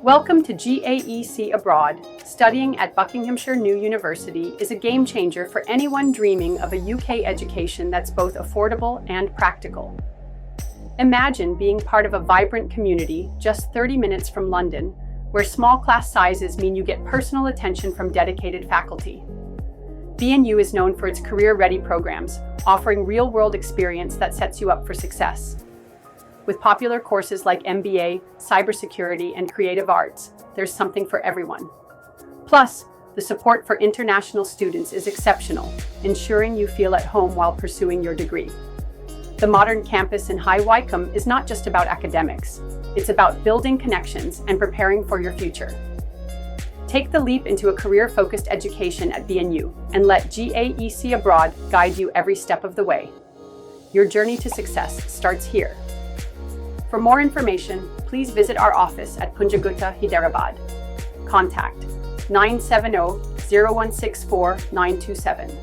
Welcome to GAEC Abroad. Studying at Buckinghamshire New University is a game changer for anyone dreaming of a UK education that's both affordable and practical. Imagine being part of a vibrant community just 30 minutes from London, where small class sizes mean you get personal attention from dedicated faculty. BNU is known for its career-ready programs, offering real-world experience that sets you up for success. With popular courses like MBA, Cybersecurity, and Creative Arts, there's something for everyone. Plus, the support for international students is exceptional, ensuring you feel at home while pursuing your degree. The modern campus in High Wycombe is not just about academics, it's about building connections and preparing for your future. Take the leap into a career-focused education at BNU and let GAEC Abroad guide you every step of the way. Your journey to success starts here. For more information, please visit our office at Punjagutta, Hyderabad. Contact 970-0164-927.